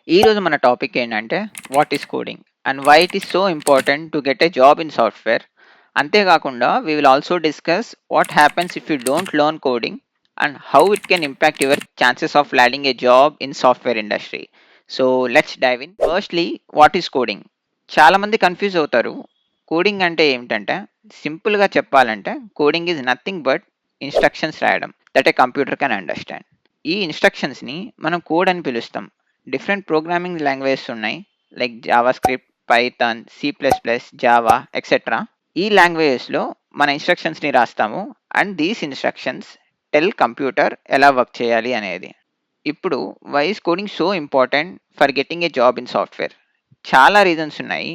ఈరోజు మన టాపిక్ ఏంటంటే what is coding and why it is so important to get a job in software. అంతేకాకుండా we will also discuss what happens if you don't learn coding and how it can impact your chances of landing a job in software industry. So let's dive in. Firstly, what is coding? చాలామంది confuse అవుతారు. Coding అంటే ఏమిటంటే, సింపుల్గా చెప్పాలంటే coding is nothing but instructions రాయడం that a computer can understand. ఈ ఇన్స్ట్రక్షన్స్ని మనం కోడ్ అని పిలుస్తాం. డిఫరెంట్ ప్రోగ్రామింగ్ లాంగ్వేజెస్ ఉన్నాయి, లైక్ జావా స్క్రిప్ట్, పైథాన్, సి++, జావా ఎక్సెట్రా. ఈ లాంగ్వేజెస్లో మన ఇన్స్ట్రక్షన్స్ని రాస్తాము and these instructions tell computer ఎలా వర్క్ చేయాలి అనేది. ఇప్పుడు why is coding so important for getting a job in software? చాలా రీజన్స్ ఉన్నాయి.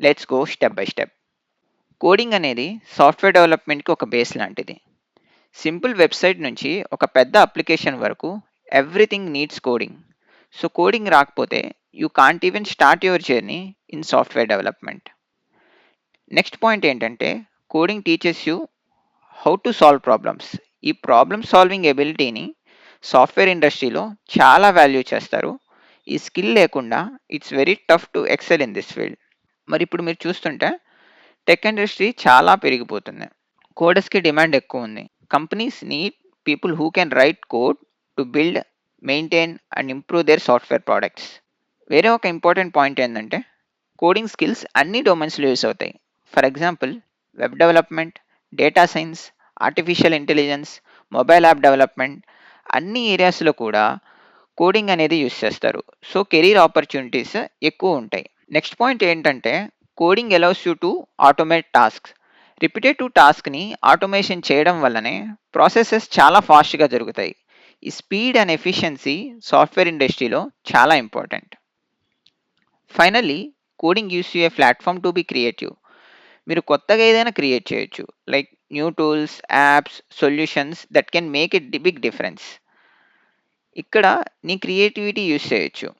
Let's go step by step. Coding అనేది సాఫ్ట్వేర్ డెవలప్మెంట్కి ఒక బేస్ లాంటిది. సింపుల్ వెబ్సైట్ నుంచి ఒక పెద్ద అప్లికేషన్ వరకు everything needs coding. So coding రాకపోతే you can't even start your journey in software development. Next point ఏంటంటే, coding teaches you how to solve problems. ఈ ప్రాబ్లమ్ సాల్వింగ్ ఎబిలిటీని సాఫ్ట్వేర్ ఇండస్ట్రీలో చాలా వాల్యూ చేస్తారు. ఈ స్కిల్ లేకుండా it's very tough to excel in this field. మరి ఇప్పుడు మీరు చూస్తుంటే టెక్ ఇండస్ట్రీ చాలా పెరిగిపోతుంది. కోడర్స్కి డిమాండ్ ఎక్కువ ఉంది. Companies need people who can write code to build, maintain and improve their software products. వేరే ఒక ఇంపార్టెంట్ పాయింట్ ఏంటంటే, కోడింగ్ స్కిల్స్ అన్ని డొమైన్స్లో యూస్ అవుతాయి. For example, web development, data science, artificial intelligence, mobile app development, అన్ని ఏరియాస్లో కూడా coding అనేది use చేస్తారు. సో కెరీర్ ఆపర్చునిటీస్ ఎక్కువ ఉంటాయి. నెక్స్ట్ పాయింట్ ఏంటంటే, coding allows you to automate tasks. Repetitive టాస్క్ని ఆటోమేషన్ చేయడం వల్లనే ప్రాసెసెస్ చాలా ఫాస్ట్గా జరుగుతాయి. ఈ స్పీడ్ అండ్ ఎఫిషియన్సీ సాఫ్ట్వేర్ ఇండస్ట్రీలో చాలా important. Finally, coding use you a platform to be creative. మీరు కొత్తగా ఏదైనా క్రియేట్ చేయొచ్చు, like new tools, apps, solutions that can make it big difference. ఇక్కడ నీ క్రియేటివిటీ యూస్ చేయొచ్చు.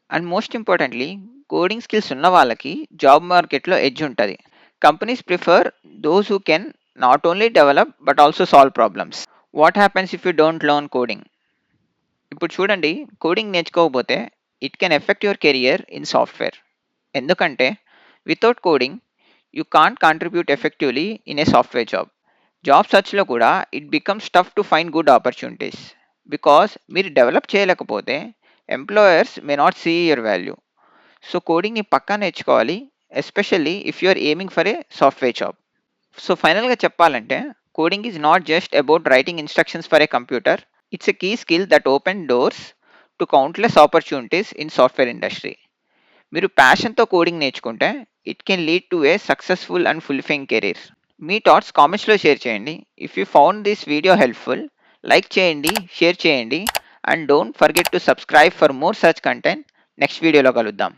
And most importantly, coding skills ఉన్న వాళ్ళకి జాబ్ మార్కెట్లో ఎడ్జ్ ఉంటుంది. Companies prefer those who can not only develop but also solve problems. What happens if you don't learn coding? ఇప్పుడు చూడండి, coding నేర్చుకోకపోతే it can affect your career in software. ఎందుకంటే without coding you can't contribute effectively in a software job. Job సర్చ్లో కూడా it becomes tough to find good opportunities. Because మీరు develop చేయలేకపోతే employers may not see your value. So కోడింగ్ని పక్కా నేర్చుకోవాలి, especially if you are aiming for a software job. So ఫైనల్గా చెప్పాలంటే, coding is not just about writing instructions for a computer. It's a key skill that open doors to countless opportunities in software industry. మీరు ప్యాషన్తో coding నేర్చుకుంటే it can lead to a successful and fulfilling career. Me thoughts కామెంట్స్లో share చేయండి. If you found this video helpful, like చేయండి, share చేయండి and don't forget to subscribe for more such content. Next వీడియోలో కలుద్దాం.